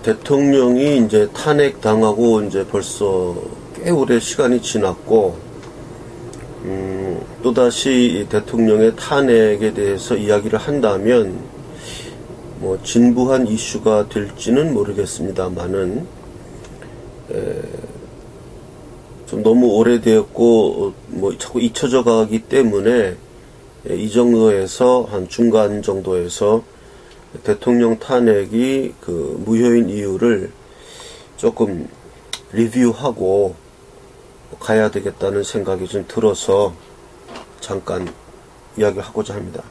대통령이 이제 탄핵당하고 이제 벌써 꽤 오래 시간이 지났고, 또다시 대통령의 탄핵에 대해서 이야기를 한다면, 뭐, 진부한 이슈가 될지는 모르겠습니다만은, 좀 너무 오래되었고, 뭐, 자꾸 잊혀져 가기 때문에, 이 정도에서, 한 중간 정도에서, 대통령 탄핵이 그 무효인 이유를 조금 리뷰하고 가야 되겠다는 생각이 좀 들어서 잠깐 이야기하고자 합니다.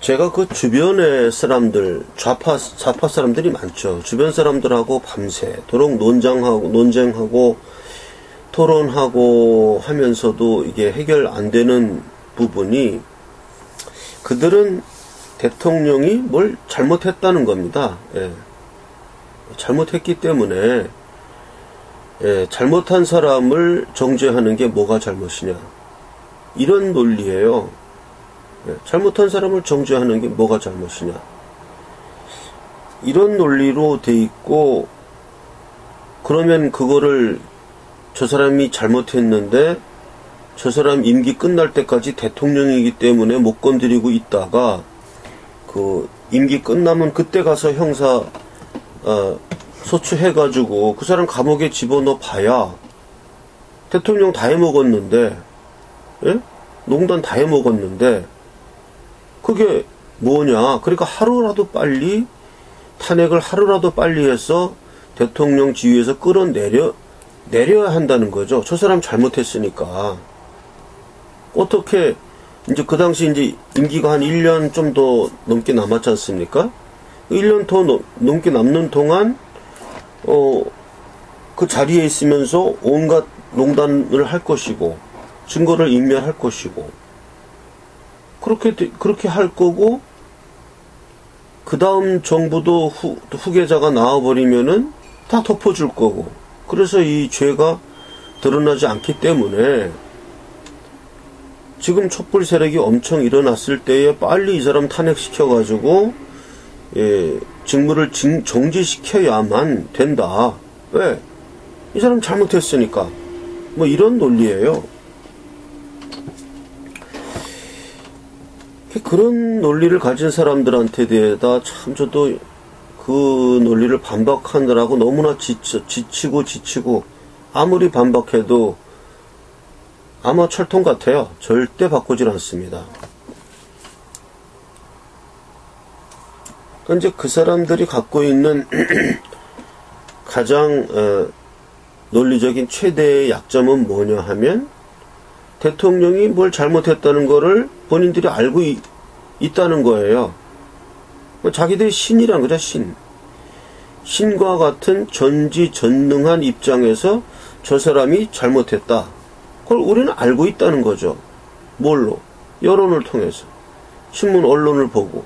제가 그 주변의 사람들, 좌파 사람들이 많죠. 주변 사람들하고 밤새도록 논쟁하고 토론하고 하면서도 이게 해결 안 되는 부분이, 그들은 대통령이 뭘 잘못했다는 겁니다. 예. 잘못했기 때문에, 예, 잘못한 사람을 정죄하는 게 뭐가 잘못이냐, 이런 논리예요. 예, 잘못한 사람을 정죄하는 게 뭐가 잘못이냐, 이런 논리로 돼 있고, 그러면 그거를 저 사람이 잘못했는데 저 사람 임기 끝날 때까지 대통령이기 때문에 못 건드리고 있다가, 그 임기 끝나면 그때 가서 형사 소추해가지고 그 사람 감옥에 집어넣어 봐야 대통령 다 해먹었는데, 예? 농단 다 해먹었는데, 그게 뭐냐. 그러니까 하루라도 빨리, 탄핵을 하루라도 빨리 해서 대통령 지위에서 내려야 한다는 거죠. 저 사람 잘못했으니까. 어떻게, 이제 그 당시 이제 임기가 한 1년 좀 더 넘게 남았지 않습니까? 1년 더 넘게 남는 동안, 그 자리에 있으면서 온갖 농단을 할 것이고, 증거를 인멸할 것이고, 그렇게 할 거고, 그 다음 정부도 후계자가 나와버리면은 다 덮어줄 거고, 그래서 이 죄가 드러나지 않기 때문에, 지금 촛불 세력이 엄청 일어났을 때에 빨리 이 사람 탄핵시켜가지고, 예, 직무를 정지시켜야만 된다. 왜? 이 사람 잘못했으니까. 뭐 이런 논리예요. 그런 논리를 가진 사람들한테 대해서 참 저도 그 논리를 반박하느라고 너무나 지치고 아무리 반박해도 아마 철통 같아요. 절대 바꾸질 않습니다. 이제 그 사람들이 갖고 있는 가장 논리적인 최대의 약점은 뭐냐 하면, 대통령이 뭘 잘못했다는 거를 본인들이 알고 있다는 거예요. 자기들이 신이란 거죠, 신. 신과 같은 전지전능한 입장에서 저 사람이 잘못했다. 그걸 우리는 알고 있다는 거죠. 뭘로? 여론을 통해서. 신문, 언론을 보고.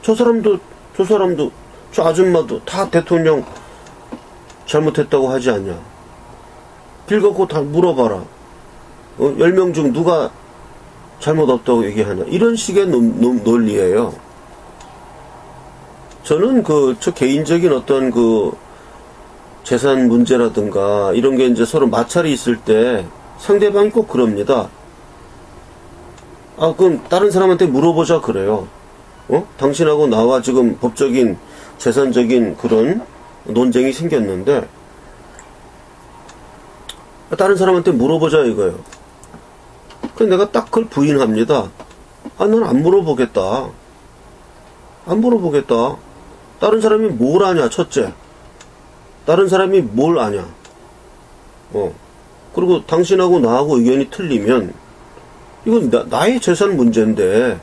저 사람도, 저 아줌마도 다 대통령 잘못했다고 하지 않냐. 길 걷고 다 물어봐라. 10명 중 누가 잘못 없다고 얘기하냐. 이런 식의 논리예요. 저는 저 개인적인 어떤 재산 문제라든가 이런 게 이제 서로 마찰이 있을 때 상대방이 꼭 그럽니다. 그럼 다른 사람한테 물어보자 그래요. 당신하고 나와 지금 법적인, 재산적인 그런 논쟁이 생겼는데, 다른 사람한테 물어보자 이거예요. 그래서 내가 딱 그걸 부인합니다. 난 안 물어보겠다. 안 물어보겠다. 다른 사람이 뭘 아냐, 첫째. 다른 사람이 뭘 아냐. 그리고 당신하고 나하고 의견이 틀리면, 이건 나의 재산 문제인데,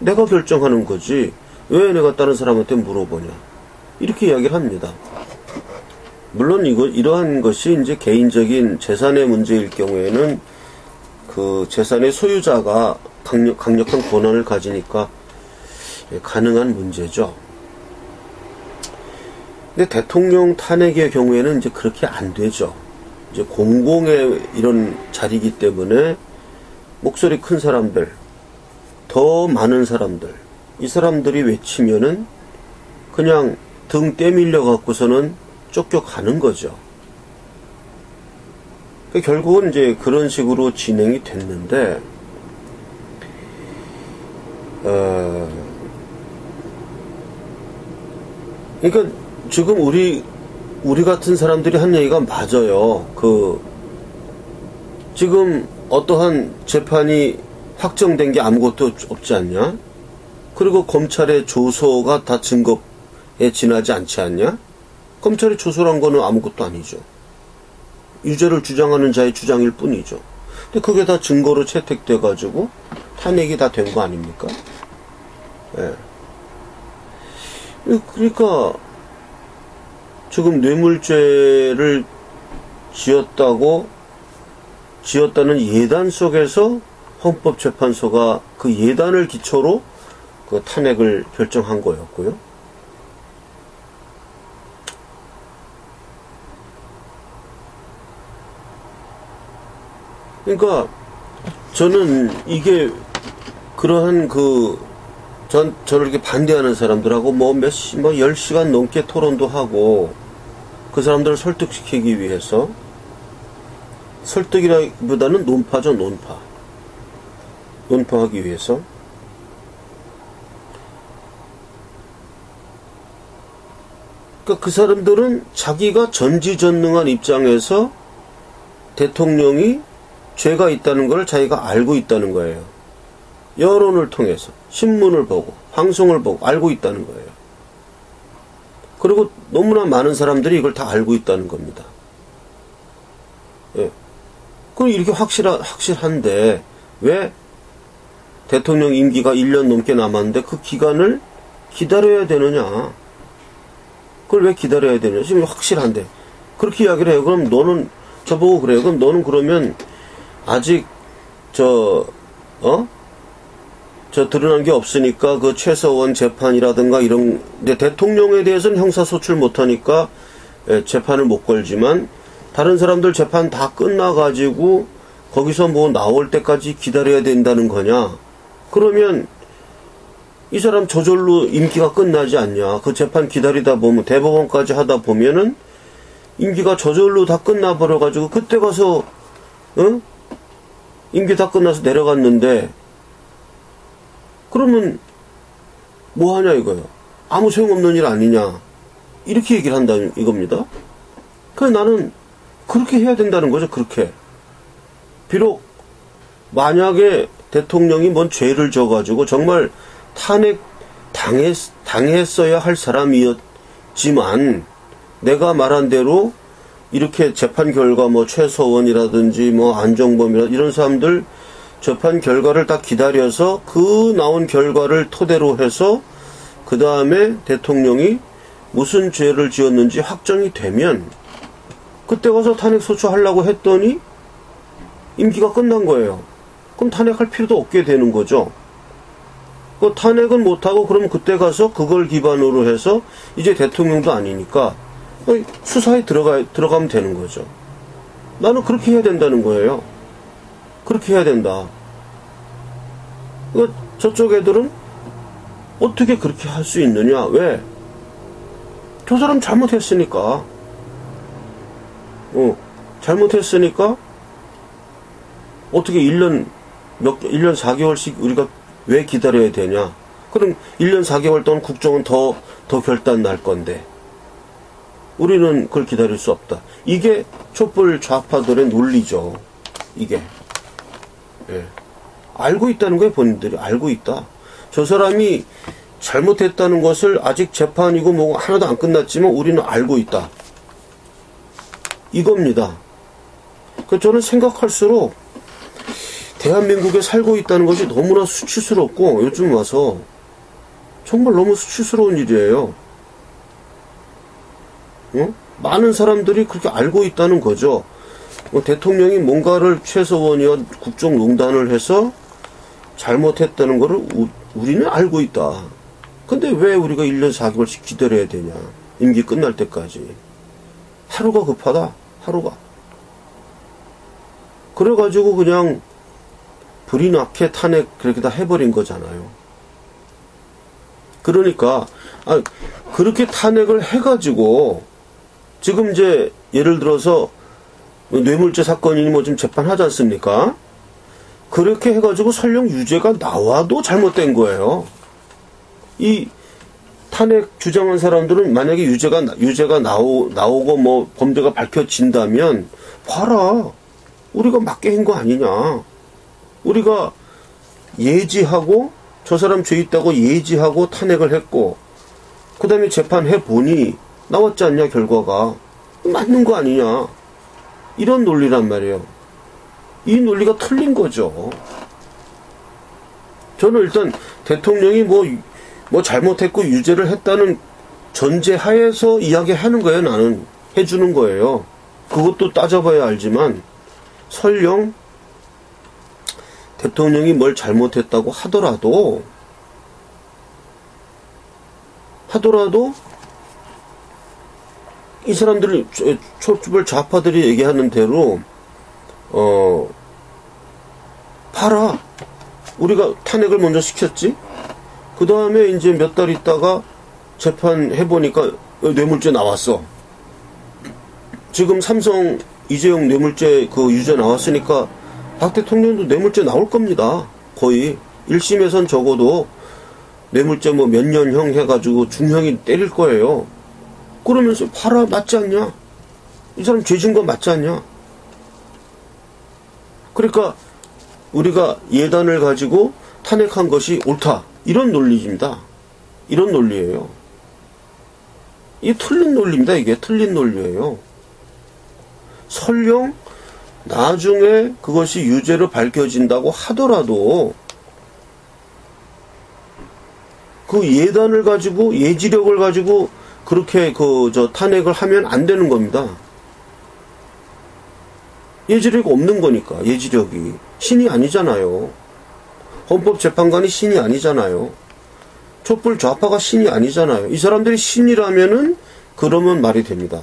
내가 결정하는 거지. 왜 내가 다른 사람한테 물어보냐. 이렇게 이야기를 합니다. 물론 이러한 것이 이제 개인적인 재산의 문제일 경우에는 그 재산의 소유자가 강력한 권한을 가지니까 가능한 문제죠. 근데 대통령 탄핵의 경우에는 이제 그렇게 안 되죠. 이제 공공의 이런 자리이기 때문에 목소리 큰 사람들, 더 많은 사람들, 이 사람들이 외치면은 그냥 등 떼밀려 갖고서는 쫓겨가는 거죠. 결국은 이제 그런 식으로 진행이 됐는데, 그러니까 지금 우리 같은 사람들이 한 얘기가 맞아요. 지금 어떠한 재판이 확정된 게 아무것도 없지 않냐? 그리고 검찰의 조서가 다 증거에 지나지 않지 않냐? 검찰의 조서란 거는 아무것도 아니죠. 유죄를 주장하는 자의 주장일 뿐이죠. 근데 그게 다 증거로 채택돼가지고 탄핵이 다 된 거 아닙니까? 예. 그러니까 지금 뇌물죄를 지었다는 예단 속에서 헌법재판소가 그 예단을 기초로 그 탄핵을 결정한 거였고요. 그러니까 저는 이게 그러한 저를 이렇게 반대하는 사람들하고 10시간 넘게 토론도 하고 그 사람들을 설득시키기 위해서, 설득이라기보다는 논파죠, 논파하기 위해서. 그러니까 그 사람들은 자기가 전지전능한 입장에서 대통령이 죄가 있다는 걸 자기가 알고 있다는 거예요. 여론을 통해서, 신문을 보고, 방송을 보고 알고 있다는 거예요. 그리고 너무나 많은 사람들이 이걸 다 알고 있다는 겁니다. 예. 그럼 이렇게 확실한데, 왜 대통령 임기가 1년 넘게 남았는데 그 기간을 기다려야 되느냐? 그걸 왜 기다려야 되느냐? 지금 확실한데. 그렇게 이야기를 해요. 그럼 너는, 저보고 그래요. 그럼 너는 그러면 아직 드러난 게 없으니까 그 최서원 재판이라든가 근데 대통령에 대해서는 형사소출 못하니까 재판을 못 걸지만 다른 사람들 재판 다 끝나가지고 거기서 뭐 나올 때까지 기다려야 된다는 거냐? 그러면 이 사람 저절로 임기가 끝나지 않냐? 그 재판 기다리다 보면, 대법원까지 하다 보면은 임기가 저절로 다 끝나버려가지고 그때 가서 임기 다 끝나서 내려갔는데, 그러면 뭐 하냐 이거예요. 아무 소용없는 일 아니냐, 이렇게 얘기를 한다는 이겁니다. 그래서 나는 그렇게 해야 된다는 거죠. 그렇게. 비록 만약에 대통령이 뭔 죄를 져가지고 정말 탄핵 당했어야 할 사람이었지만, 내가 말한 대로 이렇게 재판 결과 최서원이라든지 안종범이라든지 이런 사람들 재판 결과를 딱 기다려서 그 나온 결과를 토대로 해서 그 다음에 대통령이 무슨 죄를 지었는지 확정이 되면 그때 가서 탄핵 소추하려고 했더니 임기가 끝난 거예요. 그럼 탄핵할 필요도 없게 되는 거죠. 그 탄핵은 못하고 그럼 그때 가서 그걸 기반으로 해서 이제 대통령도 아니니까 수사에 들어가면 되는 거죠. 나는 그렇게 해야 된다는 거예요. 그렇게 해야 된다. 저쪽 애들은 어떻게 그렇게 할 수 있느냐? 왜? 저 사람 잘못했으니까. 잘못했으니까 어떻게 1년 4개월씩 우리가 왜 기다려야 되냐? 그럼 1년 4개월 동안 국정은 더 결단 날 건데 우리는 그걸 기다릴 수 없다. 이게 촛불 좌파들의 논리죠. 이게. 예. 알고 있다는 거예요. 본인들이 알고 있다. 저 사람이 잘못했다는 것을 아직 재판이고 하나도 안 끝났지만 우리는 알고 있다. 이겁니다. 저는 생각할수록 대한민국에 살고 있다는 것이 너무나 수치스럽고, 요즘 와서 정말 너무 수치스러운 일이에요. 많은 사람들이 그렇게 알고 있다는 거죠. 대통령이 뭔가를 최서원이와 국정농단을 해서 잘못했다는 거를 우리는 알고 있다. 근데 왜 우리가 1년 4개월씩 기다려야 되냐? 임기 끝날 때까지. 하루가 급하다. 하루가. 그래가지고 그냥 불이 나게 탄핵 그렇게 다 해버린 거잖아요. 그러니까 그렇게 탄핵을 해가지고 지금 이제 예를 들어서 뇌물죄 사건이니 뭐 좀 재판하지 않습니까? 그렇게 해가지고 설령 유죄가 나와도 잘못된 거예요. 이 탄핵 주장한 사람들은 만약에 유죄가 나오고 뭐 범죄가 밝혀진다면 봐라, 우리가 맞게 한 거 아니냐. 우리가 예지하고 저 사람 죄 있다고 예지하고 탄핵을 했고 그 다음에 재판해 보니 나왔지 않냐, 결과가. 맞는 거 아니냐. 이런 논리란 말이에요. 이 논리가 틀린 거죠. 저는 일단 대통령이 뭐 잘못했고 유죄를 했다는 전제하에서 이야기하는 거예요. 나는 해주는 거예요. 그것도 따져봐야 알지만 설령 대통령이 뭘 잘못했다고 하더라도 이 사람들이 촛불 좌파들이 얘기하는 대로 봐라, 우리가 탄핵을 먼저 시켰지. 그 다음에 이제 몇 달 있다가 재판해보니까 뇌물죄 나왔어. 지금 삼성 이재용 뇌물죄 그 유죄 나왔으니까 박 대통령도 뇌물죄 나올 겁니다. 거의 1심에선 적어도 뇌물죄 뭐 몇 년형 해가지고 중형이 때릴 거예요. 그러면서 봐라, 맞지 않냐? 이 사람 죄진 거 맞지 않냐? 그러니까 우리가 예단을 가지고 탄핵한 것이 옳다, 이런 논리입니다. 이런 논리예요. 이 틀린 논리입니다. 이게 틀린 논리예요. 설령 나중에 그것이 유죄로 밝혀진다고 하더라도 그 예단을 가지고 예지력을 가지고 그렇게 탄핵을 하면 안 되는 겁니다. 예지력이 없는 거니까. 예지력이 신이 아니잖아요. 헌법재판관이 신이 아니잖아요. 촛불 좌파가 신이 아니잖아요. 이 사람들이 신이라면은 그러면 말이 됩니다.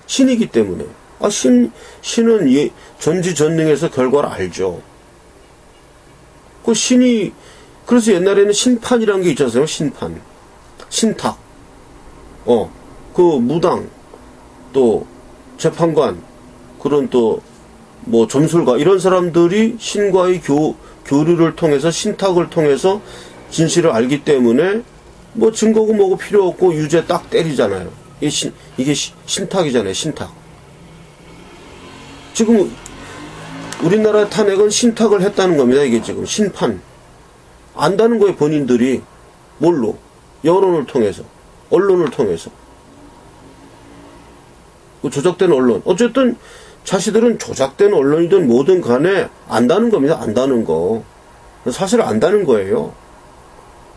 신이기 때문에. 신은 전지전능해서 결과를 알죠. 그 신이, 그래서 옛날에는 심판이라는 게 있잖아요. 심판. 신탁. 그 무당, 또 재판관, 그런 또 뭐 점술가, 이런 사람들이 신과의 교류를 통해서, 신탁을 통해서 진실을 알기 때문에 뭐 증거고 뭐고 필요 없고 유죄 딱 때리잖아요. 이게 신탁이잖아요. 신탁. 지금 우리나라 탄핵은 신탁을 했다는 겁니다. 이게 지금 심판. 안다는 거예요. 본인들이. 뭘로? 여론을 통해서, 언론을 통해서. 그 조작된 언론. 어쨌든 자신들은 조작된 언론이든 뭐든 간에 안다는 겁니다. 안다는 거. 사실 안다는 거예요.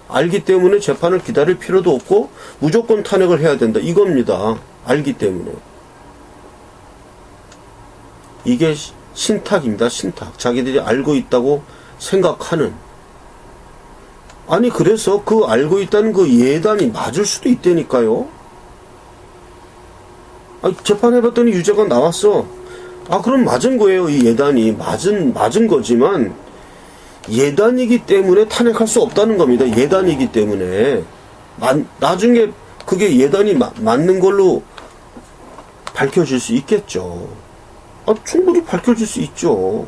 알기 때문에 재판을 기다릴 필요도 없고 무조건 탄핵을 해야 된다, 이겁니다. 알기 때문에. 이게 신탁입니다. 신탁. 자기들이 알고 있다고 생각하는. 아니, 그래서 그 알고 있다는 그 예단이 맞을 수도 있다니까요. 재판해봤더니 유죄가 나왔어. 그럼 맞은 거예요. 이 예단이 맞은 거지만 예단이기 때문에 탄핵할 수 없다는 겁니다. 예단이기 때문에. 나중에 그게 예단이 맞는 걸로 밝혀질 수 있겠죠. 충분히 밝혀질 수 있죠.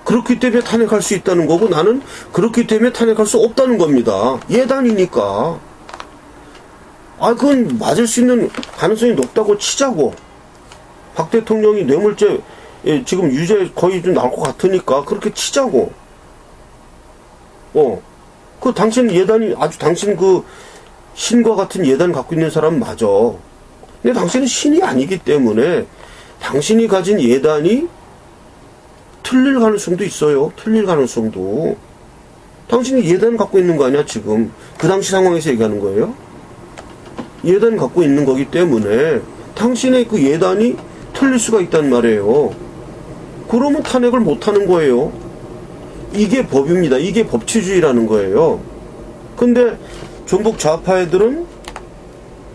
그렇기 때문에 탄핵할 수 있다는 거고, 나는 그렇기 때문에 탄핵할 수 없다는 겁니다. 예단이니까. 그건 맞을 수 있는 가능성이 높다고 치자고. 박 대통령이 뇌물죄 지금 유죄 거의 좀 나올 것 같으니까 그렇게 치자고. 그 당신 예단이 당신 그 신과 같은 예단 갖고 있는 사람 맞아. 근데 당신은 신이 아니기 때문에 당신이 가진 예단이 틀릴 가능성도 있어요. 틀릴 가능성도. 당신이 예단 갖고 있는 거 아니야, 지금. 그 당시 상황에서 얘기하는 거예요. 예단 갖고 있는 거기 때문에 당신의 그 예단이 틀릴 수가 있단 말이에요. 그러면 탄핵을 못 하는 거예요. 이게 법입니다. 이게 법치주의라는 거예요. 근데 전북 좌파 애들은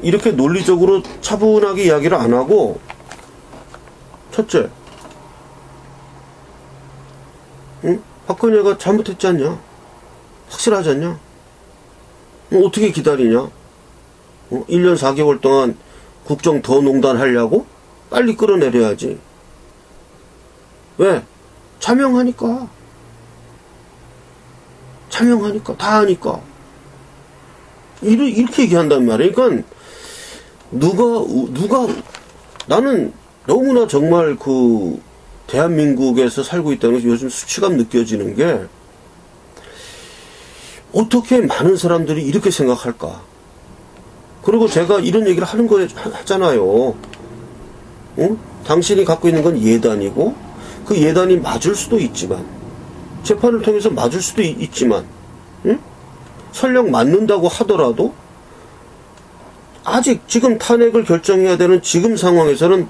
이렇게 논리적으로 차분하게 이야기를 안 하고, 첫째, 응? 박근혜가 잘못했지 않냐? 확실하지 않냐? 어떻게 기다리냐? 1년 4개월 동안 국정 더 농단하려고? 빨리 끌어내려야지. 왜? 자명하니까. 다 하니까. 이렇게 얘기한단 말이야. 그러니까 누가 나는 너무나 정말 대한민국에서 살고 있다는 것이 요즘 수치감 느껴지는 게, 어떻게 많은 사람들이 이렇게 생각할까? 그리고 제가 이런 얘기를 하잖아요. 응? 당신이 갖고 있는 건 예단이고, 그 예단이 맞을 수도 있지만, 재판을 통해서 맞을 수도 있지만, 응? 설령 맞는다고 하더라도, 아직 지금 탄핵을 결정해야 되는 지금 상황에서는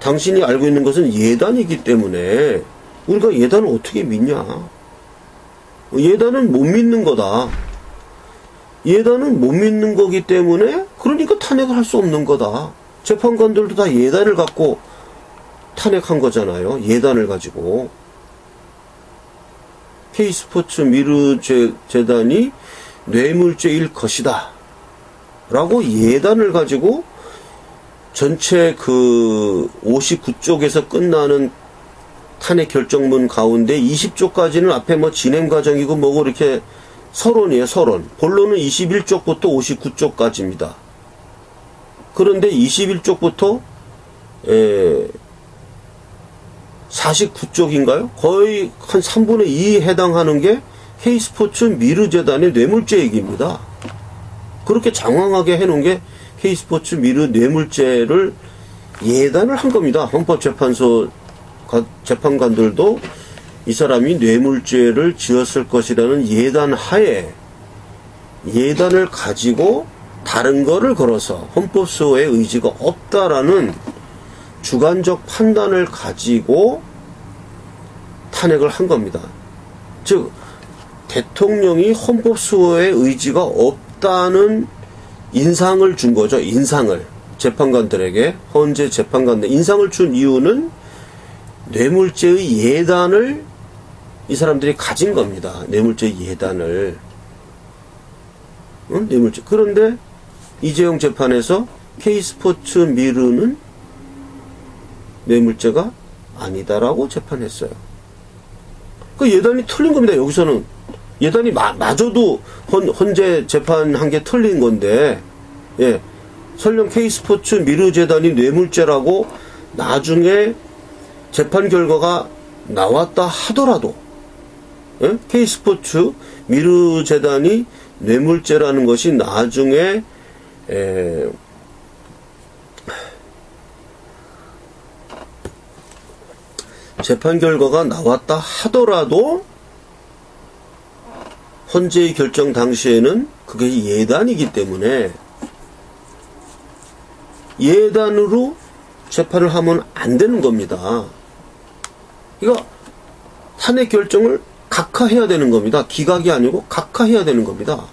당신이 알고 있는 것은 예단이기 때문에, 우리가 예단을 어떻게 믿냐? 예단은 못 믿는 거다. 예단은 못 믿는 거기 때문에, 그러니까 탄핵을 할 수 없는 거다. 재판관들도 다 예단을 갖고 탄핵한 거잖아요. 예단을 가지고. K스포츠 미르재단이 뇌물죄일 것이다 라고 예단을 가지고 전체 59쪽에서 끝나는 탄핵 결정문 가운데 20쪽까지는 앞에 진행 과정이고 뭐고 이렇게 서론이에요, 서론. 본론은 21쪽부터 59쪽까지입니다. 그런데 21쪽부터 49쪽인가요? 거의 한 3분의 2에 해당하는 게 K스포츠 미르재단의 뇌물죄 얘기입니다. 그렇게 장황하게 해놓은 게 K스포츠 미르 뇌물죄를 예단을 한 겁니다. 헌법재판소 재판관들도 이 사람이 뇌물죄를 지었을 것이라는 예단 하에, 예단을 가지고 다른 거를 걸어서 헌법소의 의지가 없다라는 주관적 판단을 가지고 탄핵을 한 겁니다. 즉 대통령이 헌법소의 의지가 없다는 인상을 준 거죠. 인상을 재판관들에게, 헌재 재판관들 인상을 준 이유는 뇌물죄의 예단을 이 사람들이 가진 겁니다. 뇌물죄 예단을. 뇌물죄. 그런데 이재용 재판에서 K스포츠 미르는 뇌물죄가 아니다라고 재판했어요. 그 예단이 틀린 겁니다. 여기서는 예단이 마저도 헌재 재판한 게 틀린 건데, 예, 설령 K스포츠 미르재단이 뇌물죄라고 나중에 재판 결과가 나왔다 하더라도, 예? K스포츠 미르재단이 뇌물죄라는 것이 나중에 재판 결과가 나왔다 하더라도 헌재의 결정 당시에는 그게 예단이기 때문에 예단으로 재판을 하면 안 되는 겁니다. 이거 탄핵 결정을 각하해야 되는 겁니다. 기각이 아니고 각하해야 되는 겁니다.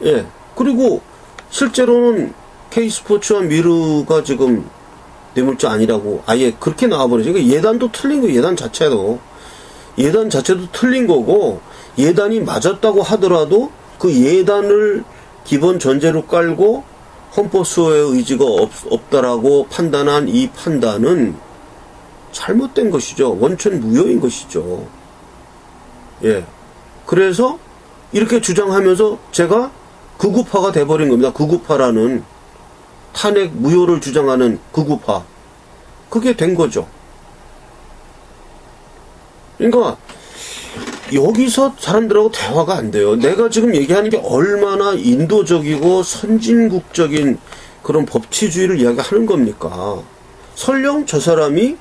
예. 그리고 실제로는 K스포츠와 미르가 지금 뇌물죄 아니라고 아예 그렇게 나와버리죠. 그러니까 예단도 틀린 거예요. 예단 자체도 틀린 거고, 예단이 맞았다고 하더라도 그 예단을 기본 전제로 깔고 헌법소의 의지가 없다라고 판단한 이 판단은 잘못된 것이죠. 원천 무효인 것이죠. 예. 그래서 이렇게 주장하면서 제가 극우파가 돼버린 겁니다. 극우파라는, 탄핵 무효를 주장하는 극우파. 그게 된 거죠. 그러니까 여기서 사람들하고 대화가 안 돼요. 내가 지금 얘기하는 게 얼마나 인도적이고 선진국적인 그런 법치주의를 이야기하는 겁니까? 설령 저 사람이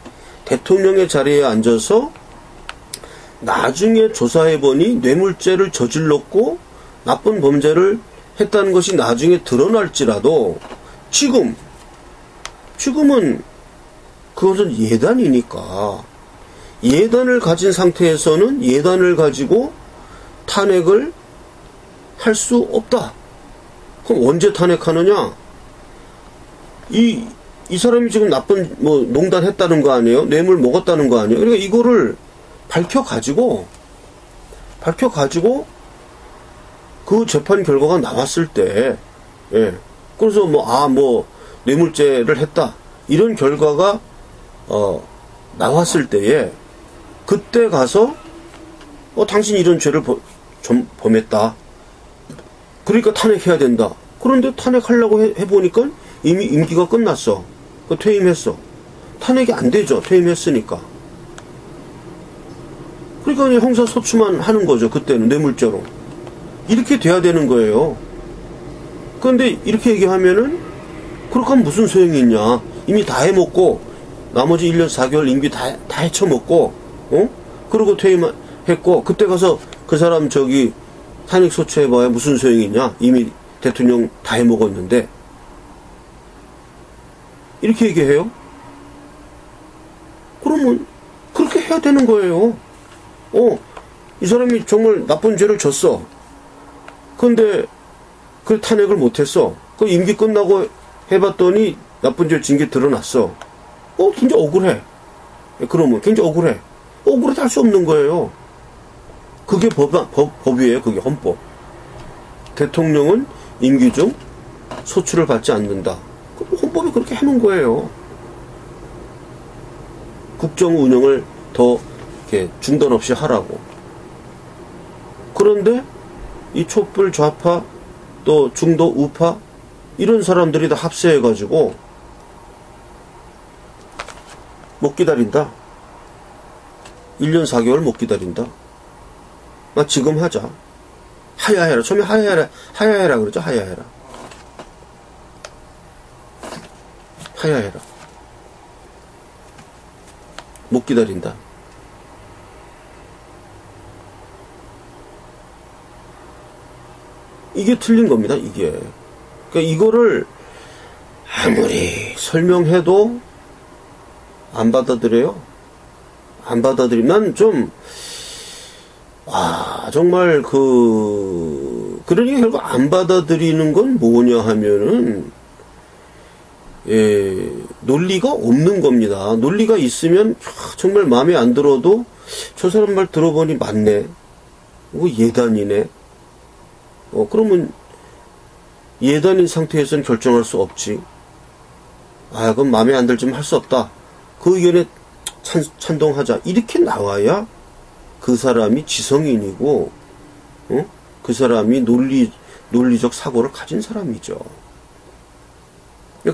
대통령의 자리에 앉아서 나중에 조사해보니 뇌물죄를 저질렀고 나쁜 범죄를 했다는 것이 나중에 드러날지라도 지금은 그것은 예단이니까, 예단을 가진 상태에서는 예단을 가지고 탄핵을 할 수 없다. 그럼 언제 탄핵하느냐? 이 이 사람이 지금 나쁜, 농단했다는 거 아니에요? 뇌물 먹었다는 거 아니에요? 그러니까 이거를 밝혀가지고, 그 재판 결과가 나왔을 때, 예. 그래서 뇌물죄를 했다. 이런 결과가, 나왔을 때에, 그때 가서, 당신이 이런 죄를 범했다. 그러니까 탄핵해야 된다. 그런데 탄핵하려고 해보니까 이미 임기가 끝났어. 퇴임했어. 탄핵이 안 되죠. 퇴임했으니까. 그러니까 형사소추만 하는 거죠. 그때는 뇌물죄로. 이렇게 돼야 되는 거예요. 그런데 이렇게 얘기하면은 그렇게 하면 무슨 소용이 있냐. 이미 다 해먹고 나머지 1년 4개월 임기 다 헤쳐먹고 그러고 퇴임했고 그때 가서 그 사람 탄핵소추해봐야 무슨 소용이 있냐. 이미 대통령 다 해먹었는데 이렇게 얘기해요? 그러면 그렇게 해야 되는 거예요. 이 사람이 정말 나쁜 죄를 졌어. 그런데 그 탄핵을 못했어. 그 임기 끝나고 해봤더니 나쁜 죄 진 게 드러났어. 굉장히 억울해. 그러면 굉장히 억울해. 억울해도 할 수 없는 거예요. 그게 법이에요. 그게 헌법. 대통령은 임기 중 소추를 받지 않는다. 헌법이 그렇게 해놓은 거예요. 국정 운영을 더 이렇게 중단 없이 하라고. 그런데 이 촛불 좌파 또 중도 우파 이런 사람들이 다 합세해가지고 못 기다린다. 1년 4개월 못 기다린다. 지금 하자. 하야해라. 처음에 하야해라 그러죠. 하야해라. 못 기다린다. 이게 틀린 겁니다. 이게. 그러니까 이거를 아무리 설명해도 안 받아들여요. 안 받아들이면 정말 그러니 결국 안 받아들이는 건 뭐냐 하면은 논리가 없는 겁니다. 논리가 있으면 정말 마음에 안 들어도 저 사람 말 들어보니 맞네. 예단이네. 그러면 예단인 상태에서는 결정할 수 없지. 그럼 마음에 안 들지만 할 수 없다. 그 의견에 찬동하자. 이렇게 나와야 그 사람이 지성인이고, 그 사람이 논리적 사고를 가진 사람이죠.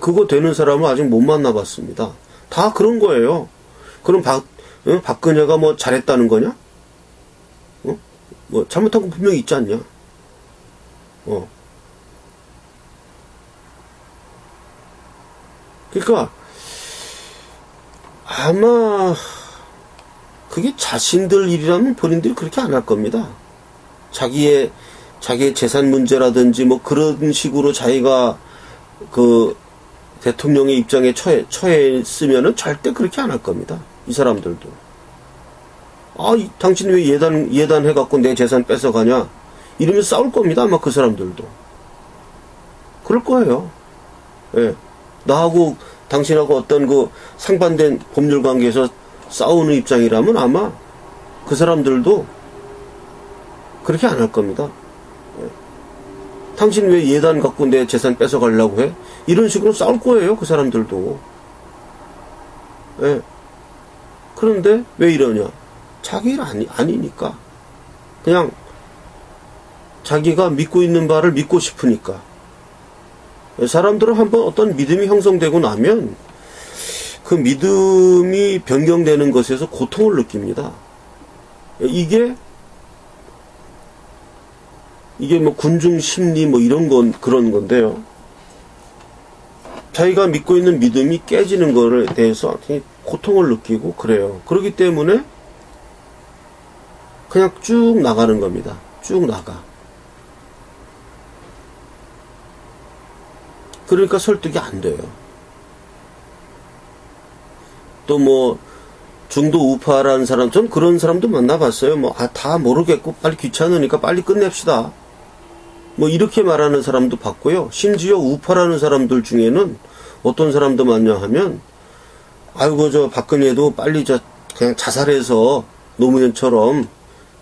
그거 되는 사람을 아직 못 만나봤습니다. 다 그런 거예요. 그럼 박근혜가 잘했다는 거냐? 잘못한 거 분명히 있지 않냐? 그러니까 아마 그게 자신들 일이라면 본인들이 그렇게 안 할 겁니다. 자기의 재산 문제라든지 그런 식으로 자기가 대통령의 입장에 처했으면은 절대 그렇게 안 할 겁니다. 이 사람들도. 당신 왜 예단해갖고 내 재산 뺏어가냐? 이러면서 싸울 겁니다. 아마 그 사람들도. 그럴 거예요. 예. 나하고 당신하고 어떤 상반된 법률 관계에서 싸우는 입장이라면 아마 그 사람들도 그렇게 안 할 겁니다. 예. 당신 왜 예단 갖고 내 재산 뺏어가려고 해? 이런 식으로 싸울 거예요. 그 사람들도. 예. 그런데 왜 이러냐? 자기 일 아니니까. 그냥 자기가 믿고 있는 바를 믿고 싶으니까. 사람들은 한번 어떤 믿음이 형성되고 나면 그 믿음이 변경되는 것에서 고통을 느낍니다. 이게 군중 심리 이런 그런 건데요. 자기가 믿고 있는 믿음이 깨지는 거에 대해서 고통을 느끼고 그래요. 그렇기 때문에 그냥 쭉 나가는 겁니다. 쭉 나가. 그러니까 설득이 안 돼요. 또 중도 우파라는 사람, 전 그런 사람도 만나봤어요. 다 모르겠고 빨리 귀찮으니까 빨리 끝냅시다. 이렇게 말하는 사람도 봤고요. 심지어 우파라는 사람들 중에는 어떤 사람도 맞냐 하면, 아이고, 저 박근혜도 빨리 그냥 자살해서 노무현처럼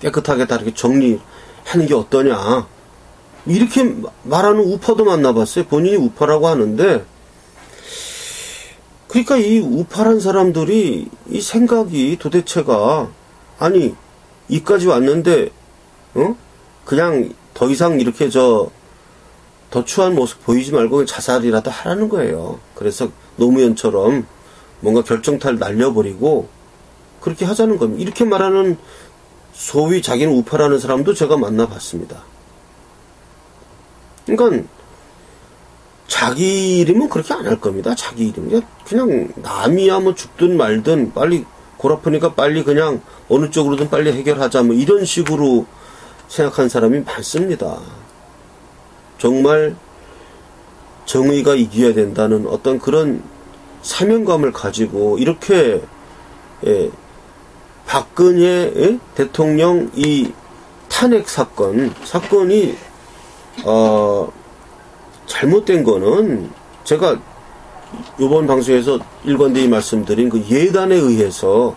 깨끗하게 다 이렇게 정리하는 게 어떠냐. 이렇게 말하는 우파도 만나봤어요. 본인이 우파라고 하는데, 그러니까 이 우파란 사람들이 이 생각이 도대체가, 아니, 이까지 왔는데, 그냥 더 이상 이렇게 더 추한 모습 보이지 말고 자살이라도 하라는 거예요. 그래서 노무현처럼 뭔가 결정타를 날려버리고 그렇게 하자는 겁니다. 이렇게 말하는 소위 자기는 우파라는 사람도 제가 만나봤습니다. 그러니까 자기 이름은 그렇게 안 할 겁니다. 자기 이름. 그냥 남이야 뭐 죽든 말든 빨리 골 아프니까 빨리 그냥 어느 쪽으로든 빨리 해결하자 뭐 이런 식으로 생각한 사람이 많습니다. 정말 정의가 이겨야 된다는 어떤 그런 사명감을 가지고 이렇게 박근혜 대통령 이 탄핵 사건이 잘못된 거는 제가 이번 방송에서 일관되이 말씀드린 그 예단에 의해서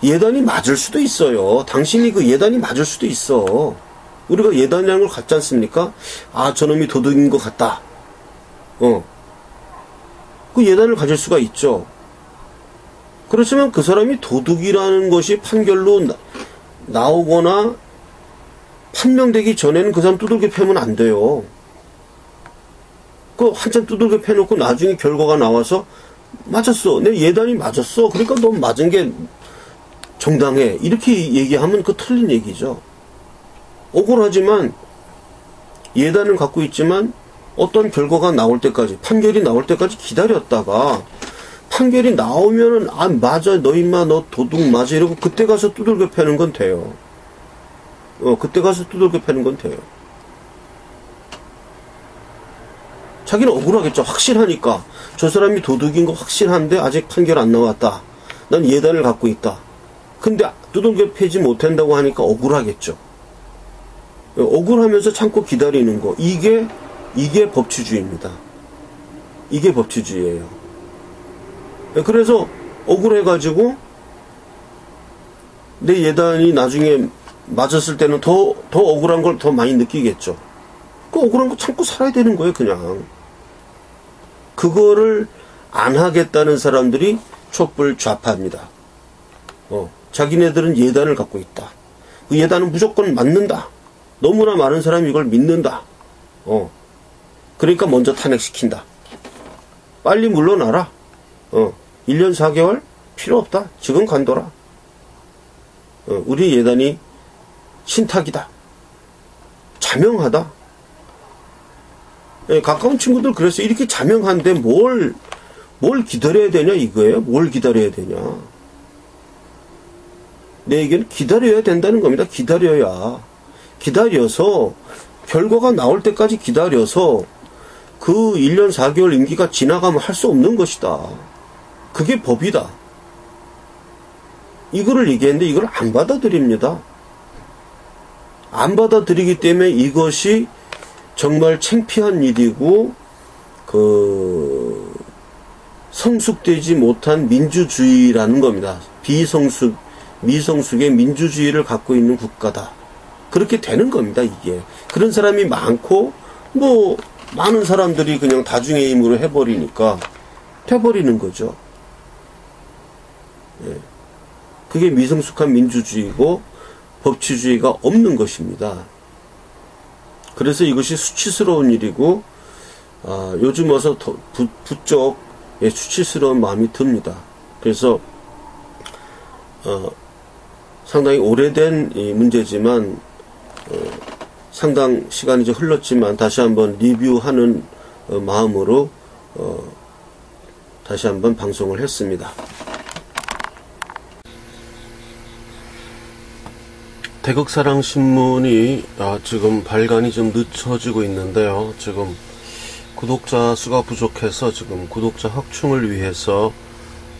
예단이 맞을 수도 있어요. 당신이 그 예단이 맞을 수도 있어. 우리가 예단이라는 걸 갖지 않습니까? 아, 저놈이 도둑인 것 같다. 그 예단을 가질 수가 있죠. 그렇지만 그 사람이 도둑이라는 것이 판결로 나오거나 판명되기 전에는 그 사람 두들겨 패면 안 돼요. 그 한참 두들겨 패놓고 나중에 결과가 나와서 맞았어. 내 예단이 맞았어. 그러니까 너 맞은 게 정당해. 이렇게 얘기하면 그 틀린 얘기죠. 억울하지만 예단을 갖고 있지만 어떤 결과가 나올 때까지, 판결이 나올 때까지 기다렸다가 판결이 나오면은 아 맞아 너 임마 너 도둑 맞아 이러고 그때 가서 두들겨 패는 건 돼요. 그때 가서 두들겨 패는 건 돼요. 자기는 억울하겠죠. 확실하니까 저 사람이 도둑인 거 확실한데 아직 판결 안 나왔다. 난 예단을 갖고 있다. 근데 두들겨 패지 못한다고 하니까 억울하겠죠. 억울하면서 참고 기다리는 거. 이게 법치주의입니다. 이게 법치주의예요. 그래서 억울해가지고 내 예단이 나중에 맞았을 때는 더 억울한 걸 더 많이 느끼겠죠. 그 억울한 거 참고 살아야 되는 거예요, 그냥. 그거를 안 하겠다는 사람들이 촛불 좌파입니다. 자기네들은 예단을 갖고 있다. 그 예단은 무조건 맞는다. 너무나 많은 사람이 이걸 믿는다. 그러니까 먼저 탄핵시킨다. 빨리 물러나라. 1년 4개월? 필요 없다. 지금 간둬라. 우리 예단이 신탁이다. 자명하다. 가까운 친구들 그래서 이렇게 자명한데 뭘 기다려야 되냐 이거예요. 뭘 기다려야 되냐. 내 얘기는 기다려야 된다는 겁니다. 기다려서 결과가 나올 때까지 기다려서 그 1년 4개월 임기가 지나가면 할 수 없는 것이다. 그게 법이다. 이거를 얘기했는데 이걸 안 받아들입니다. 안 받아들이기 때문에 이것이 정말 창피한 일이고 성숙되지 못한 민주주의라는 겁니다. 미성숙의 민주주의를 갖고 있는 국가다. 그렇게 되는 겁니다, 이게. 그런 사람이 많고, 많은 사람들이 그냥 다중의 힘으로 해버리니까, 돼버리는 거죠. 그게 미성숙한 민주주의고, 법치주의가 없는 것입니다. 그래서 이것이 수치스러운 일이고, 요즘 와서 부쩍 수치스러운 마음이 듭니다. 그래서, 상당히 오래된 이 문제지만, 상당 시간이 좀 흘렀지만 다시 한번 리뷰하는 마음으로 다시 한번 방송을 했습니다. 대극사랑신문이 지금 발간이 좀 늦춰지고 있는데요. 지금 구독자 수가 부족해서 지금 구독자 확충을 위해서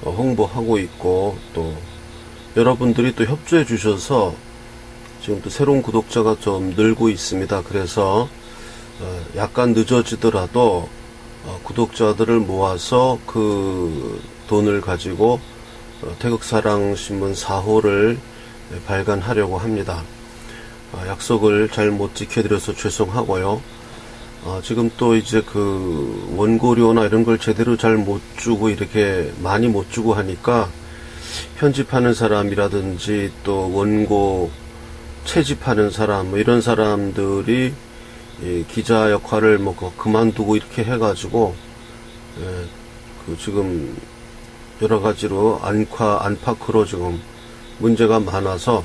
홍보하고 있고 또 여러분들이 또 협조해 주셔서 지금 또 새로운 구독자가 좀 늘고 있습니다. 그래서 약간 늦어지더라도 구독자들을 모아서 그 돈을 가지고 태극사랑신문 4호를 발간하려고 합니다. 약속을 잘 못 지켜드려서 죄송하고요. 지금 또 이제 그 원고료나 이런 걸 제대로 잘 못 주고 이렇게 많이 못 주고 하니까 편집하는 사람이라든지 또 원고 채집하는 사람 뭐 이런 사람들이 기자 역할을 뭐 그만두고 이렇게 해가지고 그 지금 여러 가지로 안팎으로 지금 문제가 많아서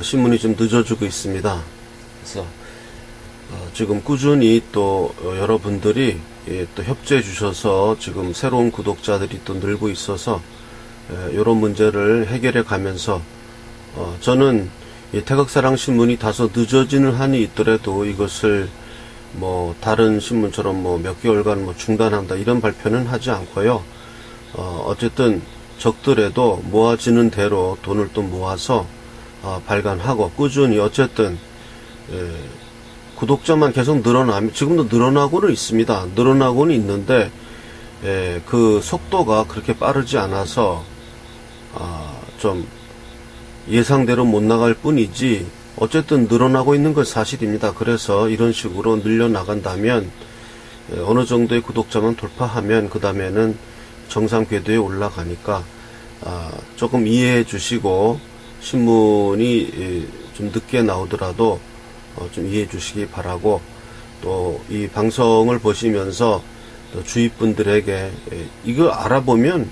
신문이 좀 늦어지고 있습니다. 그래서 지금 꾸준히 또 여러분들이 또 협조해 주셔서 지금 새로운 구독자들이 또 늘고 있어서 이런 문제를 해결해 가면서 저는 이 태극사랑신문이 다소 늦어지는 한이 있더라도 이것을 뭐 다른 신문처럼 뭐 몇 개월간 뭐 중단한다 이런 발표는 하지 않고요. 어쨌든 적더라도 모아지는 대로 돈을 또 모아서 발간하고 꾸준히 어쨌든 구독자만 계속 늘어나면 지금도 늘어나고는 있습니다. 늘어나고는 있는데 그 속도가 그렇게 빠르지 않아서 좀 예상대로 못 나갈 뿐이지 어쨌든 늘어나고 있는 건 사실입니다. 그래서 이런 식으로 늘려나간다면 어느 정도의 구독자만 돌파하면 그 다음에는 정상 궤도에 올라가니까 조금 이해해 주시고 신문이 좀 늦게 나오더라도 좀 이해해 주시기 바라고, 또 이 방송을 보시면서 또 주위 분들에게 이걸 알아보면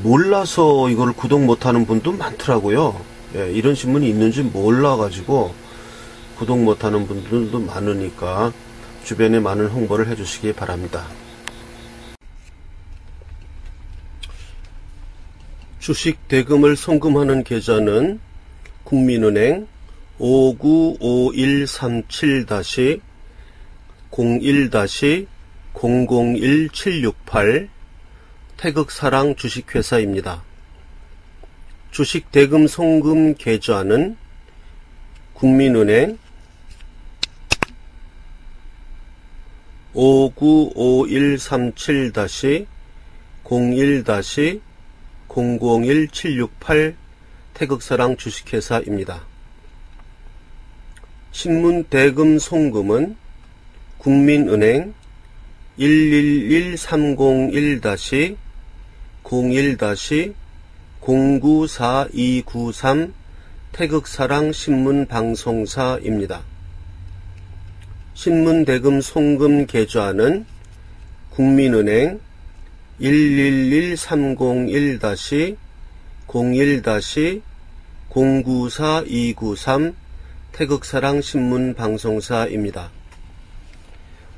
몰라서 이걸 구독 못하는 분도 많더라고요. 이런 신문이 있는지 몰라가지고 구독 못하는 분들도 많으니까 주변에 많은 홍보를 해주시기 바랍니다. 주식 대금을 송금하는 계좌는 국민은행 595137-01-001768 태극사랑 주식회사입니다. 주식 대금 송금 계좌는 국민은행 595137-01-001768 태극사랑 주식회사입니다. 신문 대금 송금은 국민은행 111-30-01-094293 태극사랑 신문방송사입니다. 신문 대금 송금 계좌는 국민은행 111-30-01-094293 태극사랑 신문방송사입니다.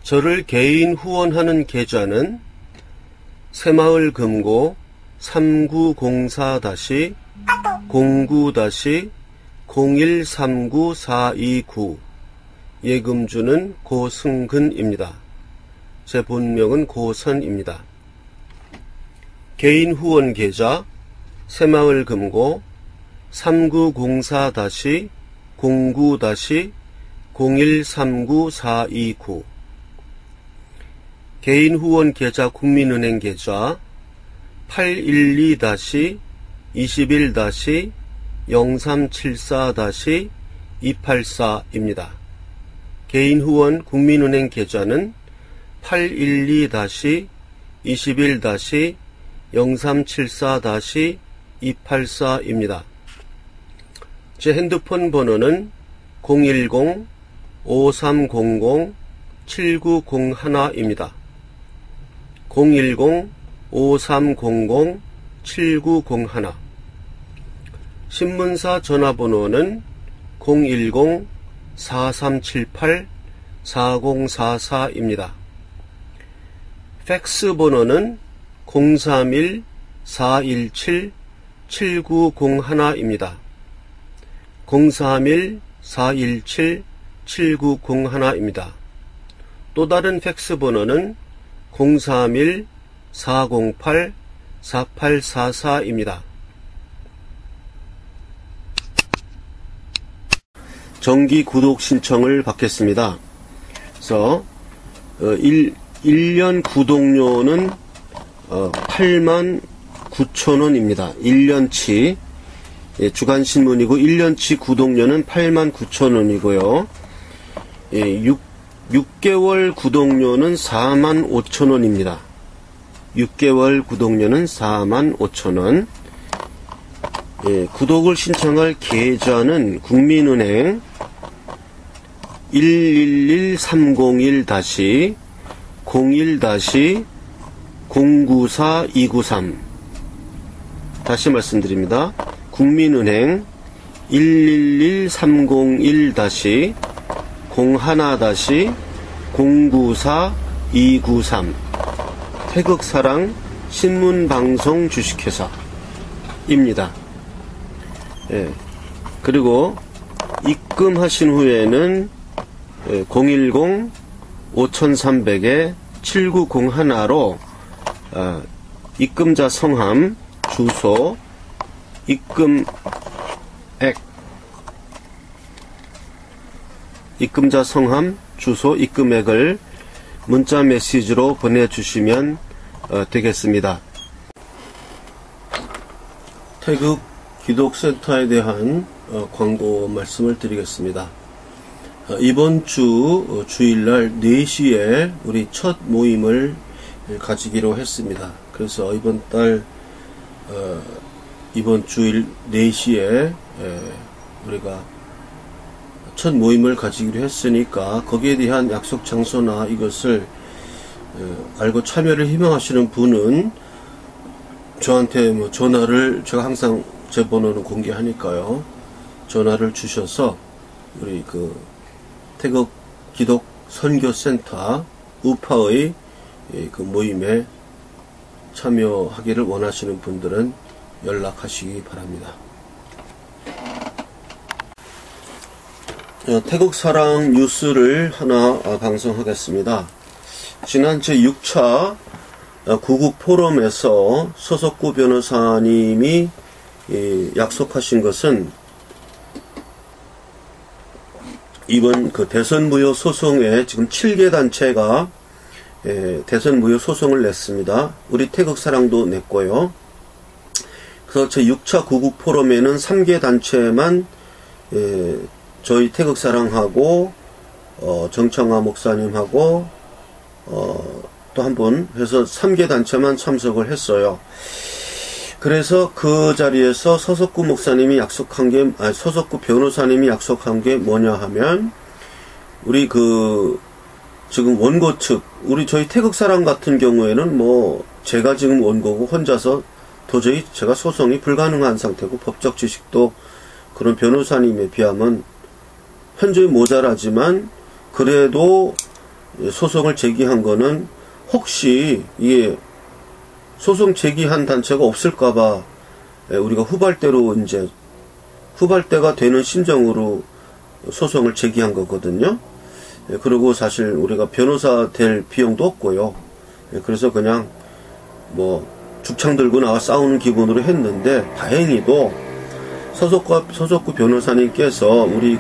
저를 개인 후원하는 계좌는 새마을금고 3904-09-0139-429 예금주는 고승근입니다. 제 본명은 고선입니다. 개인 후원 계좌 새마을금고 3904-09-0139-429 개인 후원 계좌 국민은행 계좌 812-21-0374-284입니다. 개인 후원 국민은행 계좌는 812-21-0374-284입니다. 제 핸드폰 번호는 010-5300-7901입니다. 010-5300-7901 신문사 전화번호는 010-4378-4044입니다. 팩스 번호는 031-417-7901입니다. 031-417-7901입니다. 또 다른 팩스 번호는 031-408-4844입니다. 정기 구독 신청을 받겠습니다. 그래서 1년 구독료는 89,000원입니다. 1년치. 예, 주간신문이고 1년치 구독료는 89,000원이고요. 예, 6개월 구독료는 45,000원입니다. 6개월 구독료는 45,000원. 예, 구독을 신청할 계좌는 국민은행 111301-01-094293 다시 말씀드립니다. 국민은행 111301-01-094293 태극사랑 신문방송 주식회사입니다. 예, 그리고 입금하신 후에는 010-5300-7901로 입금자 성함, 주소, 입금액, 입금자 성함, 주소, 입금액을 문자 메시지로 보내주시면 되겠습니다. 태극 기독센터에 대한 광고 말씀을 드리겠습니다. 이번 주 주일날 4시에 우리 첫 모임을 가지기로 했습니다. 그래서 이번 주일 4시에 우리가 첫 모임을 가지기로 했으니까 거기에 대한 약속 장소나 이것을 알고 참여를 희망하시는 분은 저한테 전화를, 제가 항상 제 번호는 공개하니까요, 전화를 주셔서 우리 태극 기독 선교센터 우파의 그 모임에 참여하기를 원하시는 분들은 연락하시기 바랍니다. 태극사랑 뉴스를 하나 방송하겠습니다. 지난 제6차 구국 포럼에서 서석구 변호사님이 약속하신 것은 이번 대선 무효 소송에 지금 7개 단체가 대선 무효 소송을 냈습니다. 우리 태극사랑도 냈고요. 그래서 제6차 구국 포럼에는 3개 단체만 저희 태극사랑하고 정청아 목사님하고 또 한 분 해서 3개 단체만 참석을 했어요. 그래서 그 자리에서 서석구 목사님이 서석구 변호사님이 약속한 게 뭐냐 하면, 우리 지금 원고 측, 저희 태극사랑 같은 경우에는 제가 지금 원고고 혼자서 도저히 제가 소송이 불가능한 상태고, 법적 지식도 그런 변호사님에 비하면 현저히 모자라지만, 그래도 소송을 제기한 거는 혹시 이게 소송 제기한 단체가 없을까봐 우리가 후발대가 되는 심정으로 소송을 제기한 거거든요. 그리고 사실 우리가 변호사 될 비용도 없고요. 그래서 그냥 죽창 들고 나와 싸우는 기분으로 했는데, 다행히도 서석구 변호사님께서 우리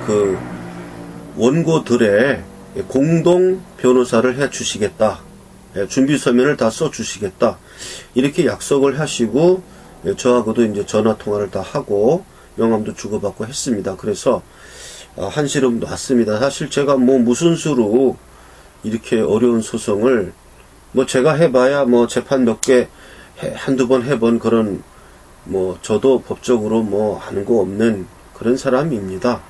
원고들의 공동 변호사를 해 주시겠다, 준비 서면을 다 써 주시겠다, 이렇게 약속을 하시고 저하고도 이제 전화 통화를 다 하고 명함도 주고받고 했습니다. 그래서 한시름 놨습니다. 사실 제가 무슨 수로 이렇게 어려운 소송을 제가 해봐야 재판 몇 개 한두 번 해본 그런 저도 법적으로 아는 거 없는 그런 사람입니다.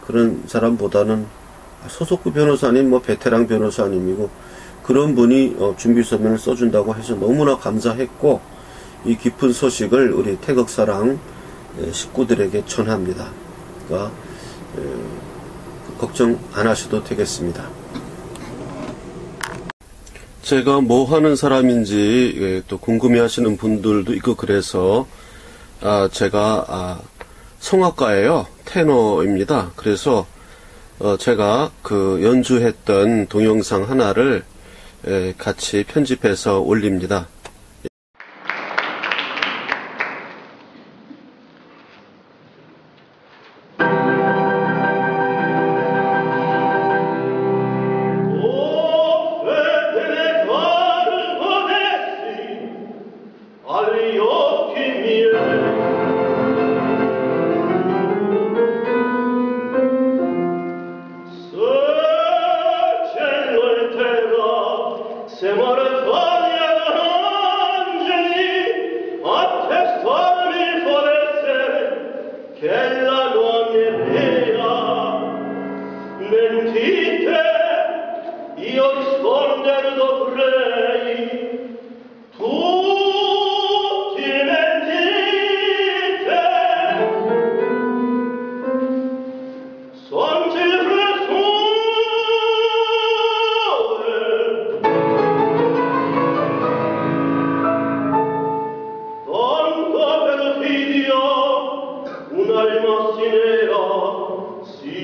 그런 사람보다는 서석구 변호사님 베테랑 변호사님이고, 그런 분이 준비 서면을 써준다고 해서 너무나 감사했고, 이 깊은 소식을 우리 태극사랑 식구들에게 전합니다. 그러니까 걱정 안 하셔도 되겠습니다. 제가 뭐 하는 사람인지 또 궁금해하시는 분들도 있고, 그래서 제가 성악가예요. 테너입니다. 그래서 제가 연주했던 동영상 하나를 같이 편집해서 올립니다. la notte vera, mentite, io risponder dovrei, tutti mentite, son sempre sole, tanta perfidia, un'anima si nera, si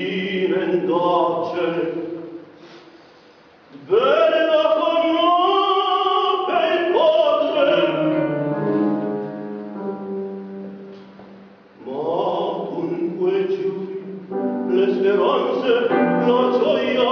mendace, bella conobbe il padre, ma dunque giù le speranze, la gioia,